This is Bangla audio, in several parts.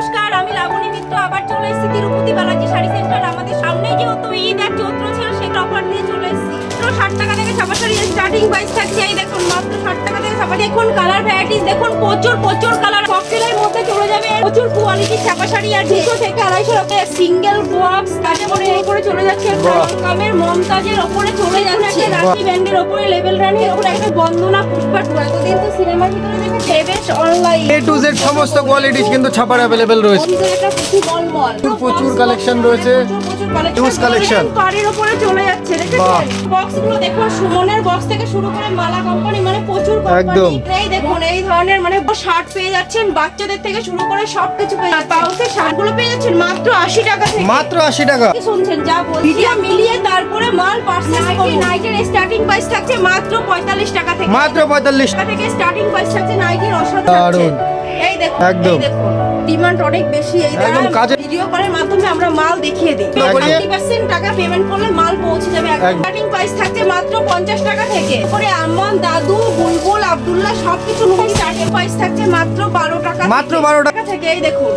নমস্কার, আমি লাবণী মিত্র আবার চলে এসেছি তিরুপতি বালাজি শাড়ি সেন্টার। আমাদের সামনে যেহেতু ঈদ আর চৈত্র ছিল, সেই অফার নিয়ে চলে এসেছি। মাত্র 60 টাকা থেকে ছাপা শাড়ি স্টার্টিং প্রাইস থাকছে। এই দেখুন, মাত্র 60 টাকা থেকে ছাপা। দেখুন কালার ভ্যারাইটিস, দেখুন প্রচুর কালার। ককটেলের মধ্যে চলে যাবে প্রচুর কোয়ালিটির ছাপা শাড়ি। আর 200 থেকে 250 টাকা সিঙ্গেল বক্স কাটাগরির উপরে চলে যাচ্ছে। কামের মমতাজের উপরে চলে যাচ্ছে। রাখি ব্যান্ডের উপরে লেভেল রানির উপরে একটা বন্দনা পুষ্পা। এতদিন তো সিনেমার ভিতরে দেখে বেশ অনলাইন A to Z সমস্ত কোয়ালিটিস কিন্তু ছাপার अवेलेबल রয়েছে। প্রচুর কালেকশন রয়েছে, হিউজ কালেকশন। পাড়ের উপরে চলে যাচ্ছে। দেখেছেন বক্সগুলো দেখুন, সুমনের বক্স থেকে শুরু করে মালা কোম্পানি, মানে প্রচুর কোম্পানি। এই দেখুন এই ধরনের মানে শার্ট পেয়ে যাচ্ছেন, বাচ্চাদের থেকে শুরু করে সবকিছু পেয়ে যাচ্ছেন। পাউচের শার্টগুলো পেয়ে যাচ্ছেন মাত্র 80 টাকা থেকে। মাত্র 80 টাকা। কি শুনছেন যা বলছি, ভিডিও মিলিয়ে তারপরে মাল পারচেজ করুন। নাইটের স্টার্টিং প্রাইস থাকছে মাত্র 45 টাকা থেকে। মাত্র 45 টাকা থেকে স্টার্টিং প্রাইস থাকছে। নাইটির অসাধারণ। এই দেখুন, একদম ডিমান্ড অনেক বেশি। এই একদম কাজে ভিডিও কলের মাধ্যমে আমরা মাল দেখিয়ে দিই। 50% টাকা পেমেন্ট করলে মাল পৌঁছে যাবে। স্টার্টিং প্রাইস থাকছে মাত্র 50 টাকা থেকে। পরে আম্মান, দাদু, বুলবুল, আব্দুল্লাহ সবকিছু স্টার্টিং প্রাইস থাকছে মাত্র 12 টাকা। মাত্র 12 টাকা থেকে। এই দেখুন,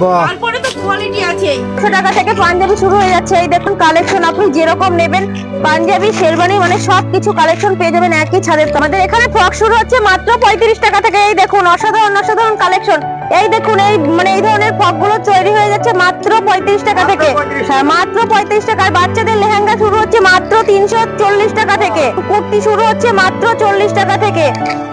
বাহ, তারপরে তো কোয়ালিটি আছে। 100 টাকা থেকে পাঞ্জাবি শুরু হয়ে যাচ্ছে। এই দেখুন কালেকশন, আপনি যেরকম নেবেন পাঞ্জাবি, শেরওয়ানি মানে সবকিছু কালেকশন পেয়ে যাবেন একই ছাদের। আমাদের এখানে ফ্রক শুরু হচ্ছে মাত্র 35 টাকা থেকে। এই দেখুন অসাধারণ কালেকশন। এই দেখুন এই মানে এই ধরনের ফ্রক গুলো তৈরি হয়ে যাচ্ছে মাত্র 35 টাকা থেকে। হ্যাঁ, মাত্র 35 টাকা। বাচ্চাদের লেহেঙ্গা শুরু হচ্ছে মাত্র 340 টাকা থেকে। কুর্তি শুরু হচ্ছে মাত্র 40 টাকা থেকে।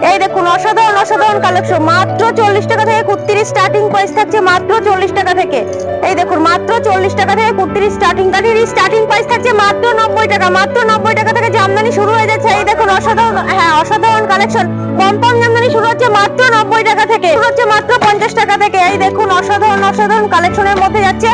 এই দেখুন অসাধারণ কালেকশন। মাত্র 40 টাকা থেকে কুর্তির স্টার্টিং প্রাইস থাকছে মাত্র 40 টাকা থেকে। এই দেখুন মাত্র 40 টাকা থেকে কুর্তির স্টার্টিং প্রাইস থাকছে মাত্র 90 টাকা। মাত্র 90 টাকা থেকে জামদানি শুরু হয়ে যাচ্ছে। এই দেখুন অসাধারণ কালেকশন। পমপম জামদানি শুরু হচ্ছে মাত্র 90 টাকা থেকে, শুরু হচ্ছে মাত্র 50 টাকা থেকে। এই দেখুন অসাধারণ কালেকশনের মধ্যে যাচ্ছে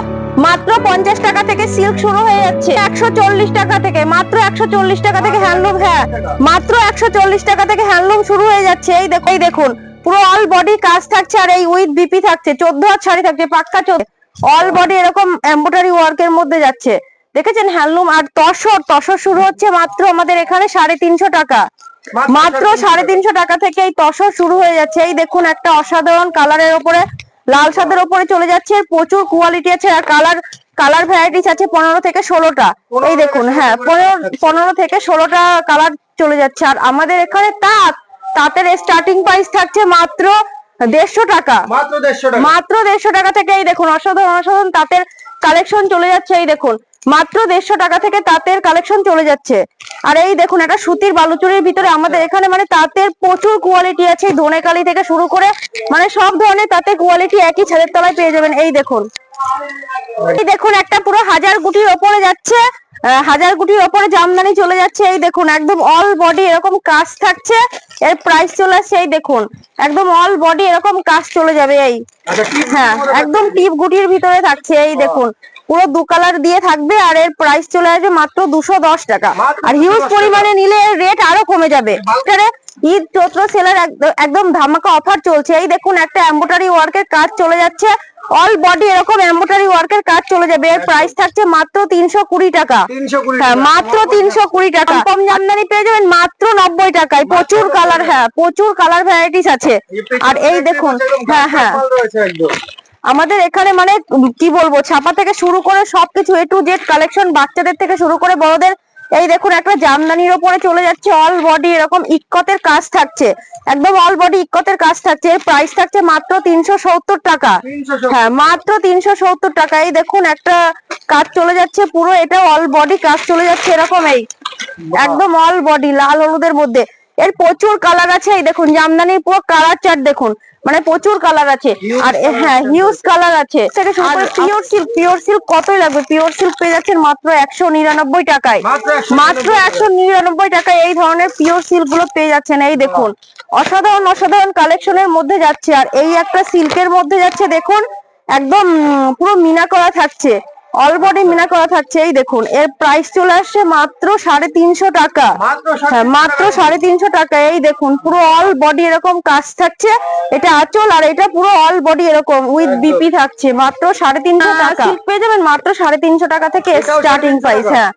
মাত্র 50 টাকা থেকে। সিল্ক শুরু হয়ে যাচ্ছে 140 টাকা থেকে। মাত্র 140 টাকা থেকে হ্যান্ডলুম, হ্যাঁ মাত্র 140 টাকা থেকে হ্যান্ডলুম শুরু হয়ে যাচ্ছে। এই দেখুন পুরো অল বডি কাজ থাকছে। আর এই উইথ বিপি থাকছে, 14 হাত শাড়ি থাকছে পাক্কা। অল বডি এরকম এমব্রয়ডারি ওয়ার্কের মধ্যে যাচ্ছে। দেখেছেন হ্যান্ডলুম। আর তসর শুরু হচ্ছে মাত্র আমাদের এখানে 350 টাকা। মাত্র 350 টাকা থেকে এই তসর শুরু হয়ে যাচ্ছে। এই দেখুন একটা অসাধারণ কালারের উপরে, লাল সাদের উপরে চলে যাচ্ছে। প্রচুর কোয়ালিটি আছে। আর কালার ভ্যারাইটিস আছে 15 থেকে 16টা। এই দেখুন, হ্যাঁ 15 থেকে 16টা কালার চলে যাচ্ছে। আর আমাদের এখানে তাঁতের স্টার্টিং প্রাইস থাকছে মাত্র 150 টাকা। মাত্র 150 টাকা থেকে। এই দেখুন অসাধারণ তাঁতের কালেকশন চলে যাচ্ছে। এই দেখুন মাত্র 150 টাকা থেকে তাঁতের কালেকশন চলে যাচ্ছে। আর এই দেখুন একটা সুতির বালুচুরির ভিতরে আমাদের এখানে মানে তাঁতের প্রচুর কোয়ালিটি আছে। ধনেকালি থেকে শুরু করে মানে সব ধরনের তাঁতের কোয়ালিটি একই ছাদের তলায় পেয়ে যাবেন। এই দেখুন একটা পুরো 1000 গুটির ওপরে যাচ্ছে। 1000 গুটির ওপরে জামদানি চলে যাচ্ছে। এই দেখুন একদম অল বডি এরকম কাজ থাকছে। এর প্রাইস চলে আসছে এই দেখুন একদম অল বডি এরকম কাজ চলে যাবে। এই হ্যাঁ একদম টিপ গুটির ভিতরে থাকছে। এই দেখুন পুরো 2 কালার দিয়ে থাকবে। আর এর প্রাইস চলে আসবে মাত্র 210 টাকা। আর হিউজ পরিমাণে নিলে এর রেট আরো কমে যাবে। ঈদ চৈত্র সেলের একদম ধামাকা অফার চলছে। এই দেখুন একটা এমব্রয়ডারি ওয়ার্কের কাজ চলে যাচ্ছে। অল বডি এরকম এমব্রয়ডারি ওয়ার্কের কাজ চলে যাবে। এর প্রাইস থাকছে মাত্র 320 টাকা। হ্যাঁ মাত্র 320 টাকা। কম জামদানি পেয়ে যাবেন মাত্র 90 টাকায়। প্রচুর কালার, হ্যাঁ প্রচুর কালার ভ্যারাইটিস আছে। আর এই দেখুন হ্যাঁ আমাদের এখানে মানে কি বলবো, ছাপা থেকে শুরু করে সবকিছু A to Z কালেকশন, বাচ্চাদের থেকে শুরু করে বড়দের। এই দেখুন একটা জামদানির উপরে চলে যাচ্ছে অল বডি এরকম ইক্কতের কাজ থাকছে। একদম অল বডি ইক্কতের কাজ থাকছে। এর প্রাইস থাকছে মাত্র 370 টাকা। হ্যাঁ মাত্র 370 টাকা। এই দেখুন একটা কাজ চলে যাচ্ছে পুরো, এটা অল বডি কাজ চলে যাচ্ছে এরকম। এই একদম অল বডি লাল হলুদের মধ্যে। এর প্রচুর কালার আছে। এই দেখুন জামদানির পুরো কালার চার্ট দেখুন, মানে প্রচুর কালার আছে। আর হ্যাঁ হিউজ কালার আছে। পিওর সিল্ক কতই লাগবে, পিওর সিল্ক পেয়ে যাচ্ছেন মাত্র 199 টাকায়। মাত্র 199 টাকায় এই ধরনের পিওর সিল্ক গুলো পেয়ে যাচ্ছেন। এই দেখুন অসাধারণ কালেকশনের মধ্যে যাচ্ছে। আর এই একটা সিল্কের মধ্যে যাচ্ছে দেখুন একদম পুরো মিনা করা থাকছে, অল বডি মিনা করা থাকছে। এই দেখুন এর প্রাইস চলে আসছে মাত্র 350 টাকা। হ্যাঁ মাত্র 350 টাকা। এই দেখুন পুরো অল বডি এরকম কাজ থাকছে। এটা আঁচল আর এটা পুরো অল বডি এরকম উইথ বিপি থাকছে। মাত্র 350 টাকা পেয়ে যাবেন। মাত্র 350 টাকা থেকে স্টার্টিং প্রাইস। হ্যাঁ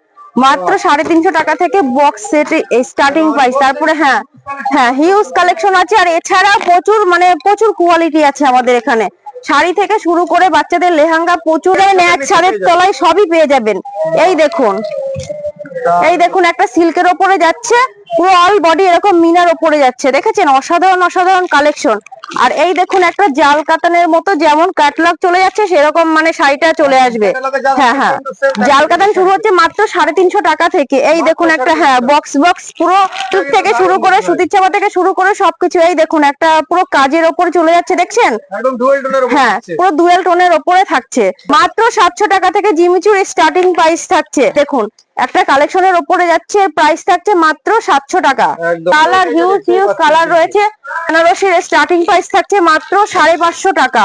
মাত্র 350 টাকা থেকে বক্স সেট স্টার্টিং প্রাইস। তারপরে হ্যাঁ হিউজ কালেকশন আছে। আর এছাড়া প্রচুর কোয়ালিটি আছে আমাদের এখানে। শাড়ি থেকে শুরু করে বাচ্চাদের লেহেঙ্গা প্রচুর এক ছাদের তলায় সবই পেয়ে যাবেন। এই দেখুন, এই দেখুন একটা সিল্কের ওপরে যাচ্ছে, পুরো অল বডি এরকম মিনার ওপরে যাচ্ছে, দেখেছেন? অসাধারণ অসাধারণ কালেকশন। আর এই দেখুন একটা জাল কাতানের মতো যেমন ক্যাটালগ চলে যাচ্ছে সেরকম মানে শাড়িটা চলে আসবে। হ্যাঁ হ্যাঁ, জাল কাতান শুরু হচ্ছে মাত্র 350 টাকা থেকে। এই দেখুন একটা হ্যাঁ বক্স বক্স পুরো টুক থেকে শুরু করে সুতির চাপা থেকে শুরু করে সবকিছু। এই দেখুন একটা পুরো কাজের ওপর চলে যাচ্ছে, দেখছেন? একদম ডুয়াল টোনের উপর হ্যাঁ, থাকছে। পুরো ডুয়াল টোনের ওপরে থাকছে। মাত্র 700 টাকা থেকে জিমিচুর স্টার্টিং প্রাইস থাকছে। দেখুন একটা কালেকশনের ওপরে যাচ্ছে, প্রাইস থাকছে মাত্র 700 টাকা। একদম। কালার হিউজ হিউজ কালার রয়েছে। বেনারসির স্টার্টিং প্রাইস থাকছে মাত্র 550 টাকা।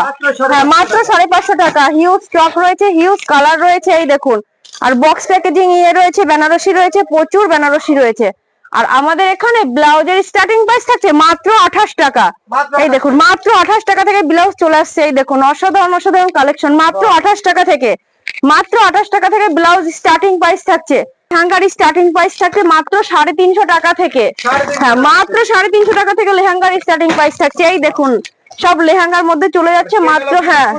হ্যাঁ, মাত্র 550 টাকা। হিউজ স্টক রয়েছে, হিউজ কালার রয়েছে। এই দেখুন, আর বক্স প্যাকেজিং ইয়ে রয়েছে, বেনারসি রয়েছে, প্রচুর বেনারসি রয়েছে। আর আমাদের এখানে ব্লাউজের স্টার্টিং প্রাইস থাকছে মাত্র 28 টাকা। এই দেখুন মাত্র 28 টাকা থেকে ব্লাউজ চলে আসছে। এই দেখুন অসাধারণ অসাধারণ কালেকশন মাত্র 28 টাকা থেকে। মাত্র 28 টাকা থেকে ব্লাউজ স্টার্টিং প্রাইস থাকছে। লেহেঙ্গার স্টার্টিং প্রাইস থাকছে মাত্র 350 টাকা থেকে। হ্যাঁ, মাত্র 350 টাকা থেকে লেহেঙ্গার স্টার্টিং প্রাইস থাকছে। এই দেখুন সব লেহেঙ্গার মধ্যে চলে যাচ্ছে মাত্র। হ্যাঁ,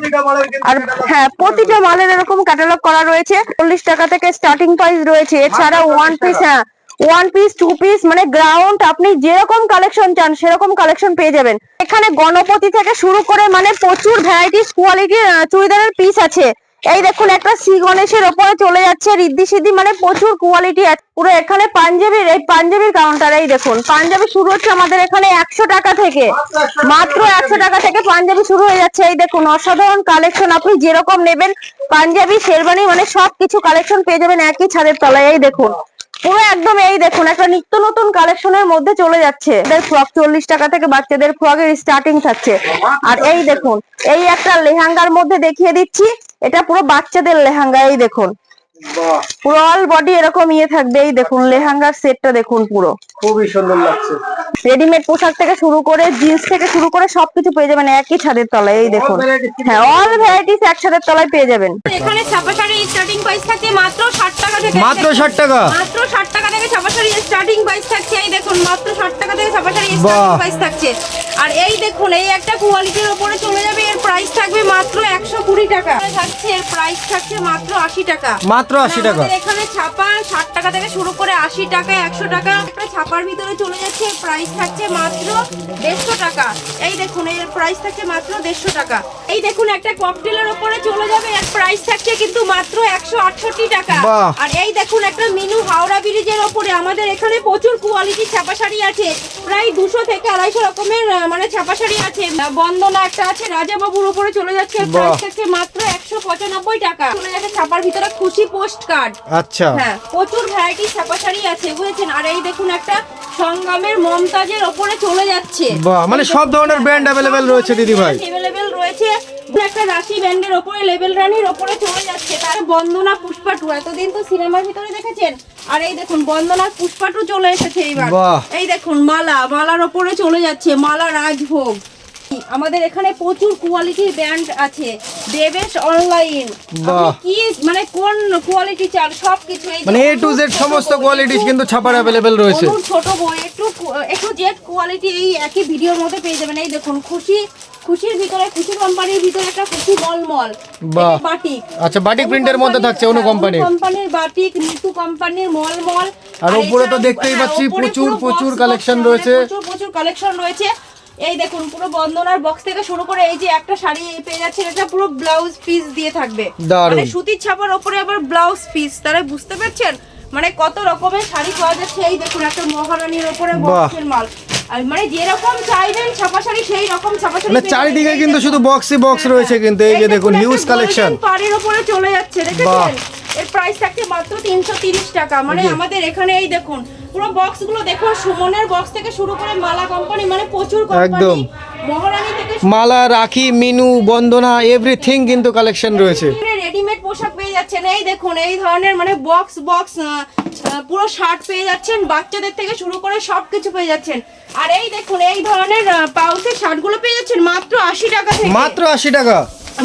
আর হ্যাঁ প্রতিটা মালের এরকম ক্যাটালগ করা রয়েছে। 40 টাকা থেকে স্টার্টিং প্রাইস রয়েছে। এছাড়া ওয়ান পিস, হ্যাঁ ওয়ান পিস, টু পিস মানে গ্রাউন্ড আপনি যেরকম কালেকশন চান সেরকম কালেকশন পেয়ে যাবেন। এখানে গণপতি থেকে শুরু করে মানে প্রচুর ভ্যারাইটিস কোয়ালিটির চুড়িদারের পিস আছে। এই দেখুন একটা শ্রী গণেশের ওপরে চলে যাচ্ছে রিদ্ধি সিদ্ধি, মানে প্রচুর কোয়ালিটি আছে। পুরো এখানে পাঞ্জাবির, এই পাঞ্জাবির কাউন্টার। এই দেখুন পাঞ্জাবি শুরু হচ্ছে আমাদের এখানে 100 টাকা থেকে। মাত্র 100 টাকা থেকে পাঞ্জাবি শুরু হয়ে যাচ্ছে। এই দেখুন অসাধারণ কালেকশন, আপনি যেরকম নেবেন পাঞ্জাবি শেরবানি মানে সবকিছু কালেকশন পেয়ে যাবেন একই ছাদের তলায়। এই দেখুন পুরো একদম, এই দেখুন একটা নিত্য নতুন কালেকশনের মধ্যে চলে যাচ্ছে। ফ্রক 40 টাকা থেকে বাচ্চাদের ফ্রকের স্টার্টিং থাকছে। আর এই দেখুন এই একটা লেহেঙ্গার মধ্যে দেখিয়ে দিচ্ছি, এটা পুরো বাচ্চাদের লেহেঙ্গা। এই দেখুন বাহ, পুরো অল বডি এরকম ইয়ে থাকবে। এই দেখুন লেহেঙ্গার সেটটা দেখুন, পুরো খুবই সুন্দর লাগছে। রেডিমেড পোশাক থেকে শুরু করে জিন্স থেকে শুরু করে সবকিছু পেয়ে যাবেন একই ছাদের তলায়। এই দেখুন হ্যাঁ অল ভ্যারাইটিস এক ছাদের তলায় পেয়ে যাবেন। এখানে ছাপা শাড়ির স্টার্টিং প্রাইস থাকে মাত্র 60 টাকা থেকে। মাত্র 60 টাকা। মাত্র 60 টাকা থেকে ছাপা শাড়ির স্টার্টিং প্রাইস থাকছে। এই দেখুন মাত্র 60 টাকা থেকে ছাপা শাড়ির স্টার্টিং বাহ। প্রাইস থাকছে। আর এই দেখুন এই একটা কোয়ালিটির উপরে চলে যাবে, এর প্রাইস থাকবে মাত্র 120 টাকা থাকছে। এর প্রাইস থাকছে মাত্র 80 টাকা। মাত্র 80 টাকা। আমাদের এখানে ছাপা 60 টাকা থেকে শুরু করে 80 টাকা, 100 টাকা একটা ছাপার ভিতরে চলে যাচ্ছে, এর প্রাইস থাকছে মাত্র 150 টাকা। এই দেখুন এর প্রাইস থাকছে মাত্র 150 টাকা। এই দেখুন একটা ককটেলের উপরে চলে যাবে, এর প্রাইস থাকছে কিন্তু মাত্র 168 টাকা। বাহ। আর এই দেখুন একটা মিনু হাওড়া ব্রিজের উপরে আমাদের এখানে প্রচুর কোয়ালিটির ছাপা শাড়ি আছে, প্রায় 200 থেকে 250 রকমের মানে ছাপা শাড়ি আছে। বন্দনা একটা আছে রাজাবাবুর উপরে চলে যাচ্ছে, এর প্রাইস বাহ। থাকছে মাত্র 195 টাকা। চলে যাচ্ছে ছাপার ভিতরে খুশি পোস্ট কার্ড। আচ্ছা, হ্যাঁ প্রচুর ভ্যারাইটি ছাপা শাড়ি আছে বুঝেছেন। আর এই দেখুন একটা সংগ্রামের মমতাজের ওপরে চলে যাচ্ছে। বাহ, মানে সব ধরনের ব্র্যান্ড অ্যাভেলেবেল রয়েছে দিদি ভাই। অ্যাভেলেবেল রয়েছে। একটা রাশি ব্যান্ডের ওপরে লেভেল রানীর ওপরে চলে যাচ্ছে। তার বন্দনা পুষ্পাটু এতদিন তো সিনেমার ভিতরে দেখেছেন, আর এই দেখুন বন্দনার পুষ্পাটু চলে এসেছে এইবার। বাহ। এই দেখুন মালার ওপরে চলে যাচ্ছে, মালা রাজভোগ। আমাদের এখানে প্রচুর কোয়ালিটির ব্র্যান্ড আছে। দেবেশ অনলাইন, বাহ। কি মানে কোন কোয়ালিটি চান সবকিছু এই মানে A to Z সমস্ত কোয়ালিটিস কিন্তু ছাপার অ্যাভেলেবেল রয়েছে। অনুর ছোট বই একটু জেড কোয়ালিটি এই একই ভিডিওর মধ্যে পেয়ে যাবেন। এই দেখুন খুশির ভিতরে, খুশি কোম্পানির ভিতরে একটা খুশি মলমল বাহ। বাটিক। আচ্ছা, বাটিক প্রিন্টের মধ্যে থাকছে অনু কোম্পানির। কোম্পানির বাটিক, নিতু কোম্পানির মলমল। আর উপরে তো এছাড়া- দেখতেই পাচ্ছি উপরে প্রচুর পুরো প্রচুর box কালেকশন box রয়েছে। প্রচুর কালেকশন রয়েছে। এই দেখুন পুরো বন্দনার বক্স থেকে শুরু করে এই যে একটা শাড়ি পেয়ে যাচ্ছেন, এটা পুরো ব্লাউজ পিস দিয়ে থাকবে। দারুণ। মানে সুতির ছাপার উপরে আবার ব্লাউজ পিস, তারা বুঝতে পারছেন মানে কত রকমের শাড়ি পাওয়া যাচ্ছে। এই দেখুন একটা মহারানীর উপরে বাহ। বক্সের মাল। আর মানে যেরকম চাইবেন ছাপা শাড়ি সেই রকম ছাপা শাড়ি মানে পেয়ে চারিদিকে যাবেন। কিন্তু শুধু বক্সই বক্স রয়েছে কিন্তু এই যে দেখুন হিউজ একটা কালেকশন। golden পাড়ের উপরে চলে যাচ্ছে বাহ। দেখেছেন। এর প্রাইস থাকছে মাত্র 330 টাকা। মানে আমাদের এখানে এই দেখুন পুরো বক্স গুলো দেখুন, সুমনের বক্স থেকে শুরু করে মালা কোম্পানি মানে প্রচুর একদম। কোম্পানি, মহারানী থেকে মালা, রাখি, মিনু, বন্দনা এভরিথিং কিন্তু কালেকশন রয়েছে। রেডিমেড পোশাক পেয়ে যাচ্ছেন। এই দেখুন এই ধরনের মানে বক্স পুরো শার্ট পেয়ে যাচ্ছেন, বাচ্চাদের থেকে শুরু করে সবকিছু পেয়ে যাচ্ছেন। আর এই দেখুন এই ধরনের পাউচের শার্টগুলো পেয়ে যাচ্ছেন মাত্র 80 টাকা থেকে। মাত্র 80 টাকা।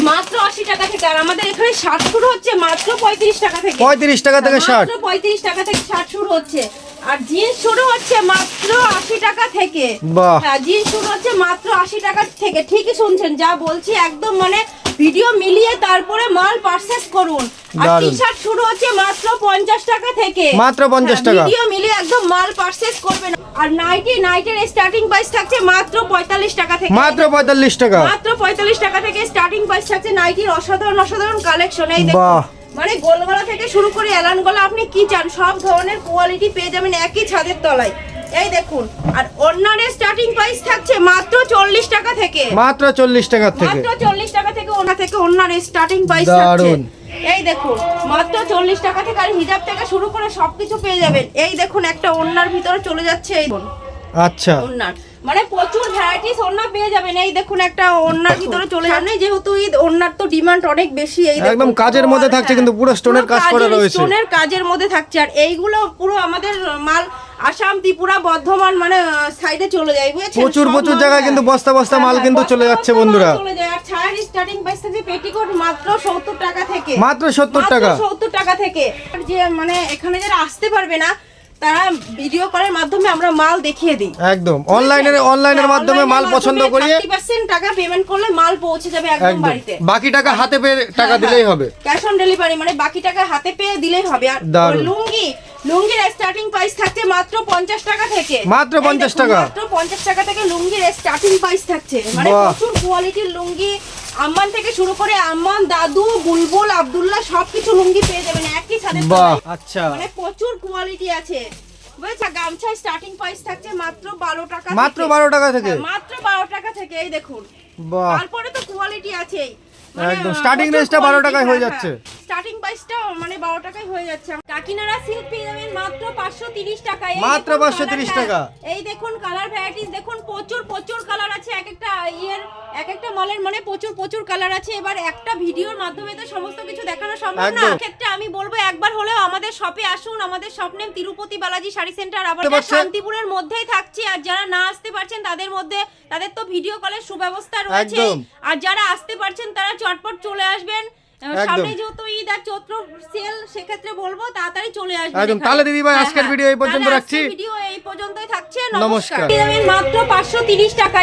মাত্র 80 টাকা থেকে। আর আমাদের এখানে শার্ট শুরু হচ্ছে মাত্র 35 টাকা থেকে। 35 টাকা থেকে শার্ট। মাত্র 35 টাকা থেকে শার্ট শুরু হচ্ছে। আর জিন্স শুরু হচ্ছে মাত্র 80 টাকা থেকে। বাহ। হ্যাঁ, জিন্স শুরু হচ্ছে মাত্র 80 টাকা থেকে। ঠিকই শুনছেন, যা বলছি একদম মানে ভিডিও মিলিয়ে তারপরে মাল পারচেজ করুন। আর দারুণ। টি-শার্ট শুরু হচ্ছে মাত্র 50 টাকা থেকে। মাত্র 50 টাকা। ভিডিও মিলিয়ে একদম মাল পারচেজ করবেন। আর নাইটের স্টার্টিং প্রাইস থাকছে মাত্র 45 টাকা থেকে। মাত্র 45 টাকা। মাত্র 45 টাকা থেকে স্টার্টিং প্রাইস থাকছে নাইটির অসাধারণ কালেকশন। এই দেখুন, বাহ। মানে গোলগলা থেকে শুরু করে এলান গলা, আপনি কি চান সব ধরনের কোয়ালিটি পেয়ে যাবেন একই ছাদের তলায়। এই দেখুন, আর ওন্নার স্টার্টিং প্রাইস থাকছে মাত্র 40 টাকা থেকে। মাত্র 40 টাকা থেকে। মাত্র 40 টাকা থেকে ওন্নার স্টার্টিং প্রাইস থাকছে। দারুণ। এই দেখুন, মাত্র 40 টাকা থেকে। আর হিজাব থেকে শুরু করে সবকিছু পেয়ে যাবেন। এই দেখুন, একটা ওন্নার ভিতরে চলে যাচ্ছে। এই দেখুন আচ্ছা, ওন্নার, মানে প্রচুর ভ্যারাইটিস ওন্না পেয়ে যাবেন। এই দেখুন, একটা ওন্নার ভিতরে চলে যাবেন। যেহেতু ঈদ, ওন্নার তো ডিমান্ড অনেক বেশি। এই দেখুন, একদম কাজের মধ্যে থাকছে, কিন্তু পুরো স্টোনের কাজ করা রয়েছে। স্টোনের কাজের মধ্যে থাকছে। আর এইগুলো পুরো আমাদের মাল আসাম, ত্রিপুরা, বর্ধমান মানে সাইডে চলে যায়, বুঝেছেন? প্রচুর সব মাল জায়গায় কিন্তু বস্তা বস্তা মাল হ্যাঁ, কিন্তু চলে বস্তা যাচ্ছে বস্তা বন্ধুরা। মাল চলে যায়। আর ছায়ার স্টার্টিং প্রাইস থাকে পেটিকোট মাত্র 70 টাকা থেকে। মাত্র 70 টাকা। 70 টাকা থেকে। আর যে মানে এখানে যারা আসতে পারবে না, তারা ভিডিও কলের মাধ্যমে আমরা মাল দেখিয়ে দিই। একদম অনলাইনের মাধ্যমে মাল পছন্দ করিয়ে 30% টাকা পেমেন্ট করলে মাল পৌঁছে যাবে একদম একদম বাড়িতে। বাকি টাকা হাতে পেয়ে টাকা দিলেই হবে। ক্যাশ অন ডেলিভারি, মানে বাকি টাকা হাতে পেয়ে দিলেই হবে। আর দারুণ। লুঙ্গির স্টার্টিং প্রাইস থাকছে মাত্র 50 টাকা থেকে। মাত্র এই 50 দেখুন, টাকা। মাত্র 50 টাকা থেকে লুঙ্গির স্টার্টিং প্রাইস থাকছে। মানে বাহ। প্রচুর কোয়ালিটির লুঙ্গি, আম্মান থেকে শুরু করে আম্মান, দাদু, বুলবুল, আব্দুল্লাহ সবকিছু লুঙ্গি পেয়ে যাবেন একই ছাদের বাহ, তলায়। আচ্ছা। মানে প্রচুর কোয়ালিটি আছে, বুঝেছেন? গামছা স্টার্টিং প্রাইস থাকছে মাত্র 12 টাকা মাত্র থেকে। 12 টাকা থেকে। হ্যাঁ, মাত্র 12 টাকা থেকে। এই দেখুন, বাহ, তারপরে তো কোয়ালিটি আছে। একদম starting range টা 12 টাকায় হয়ে যাচ্ছে। স্টার্টিং প্রাইসটা মানে 12 টাকায় হয়ে যাচ্ছে। কাকিনাড়া সিল্ক পেয়ে যাবেন মাত্র 530 টাকায়। এই মাত্র দেখুন 530 কালার, টাকা। এই দেখুন কালার ভ্যারাইটিস দেখুন, প্রচুর কালার আছে। এক একটা মলের মানে প্রচুর কালার আছে। এবার একটা ভিডিওর মাধ্যমে তো সমস্ত কিছু দেখানো সম্ভব না। একদম। ক্ষেত্রে আমি বলবো একবার হলেও আমাদের শপে আসুন। আমাদের shop name Tirupati Balaji sari centre, আবার বুঝতে পারছেন? শান্তিপুরের মধ্যেই থাকছি। আর যারা না আসতে পারছেন তাদের তো ভিডিও কলের সুব্যবস্থা রয়েছে। একদম। আর যারা আসতে পারছেন তারা চটপট চলে আসবেন। সামনে যেহেতু ঈদ আর চৈত্র সেল, সেক্ষেত্রে বলবো তাড়াতাড়ি চলে আসবেন একদম। এখানে। তাহলে দিদি ভাই, হ্যাঁ, আজকের হ্যাঁ। ভিডিও এই পর্যন্ত তাহলে রাখছি। আজকের ভিডিও এই পর্যন্তই থাকছে। নমস্কার। নমস্কার। পেয়ে যাবেন মাত্র 530 টাকা।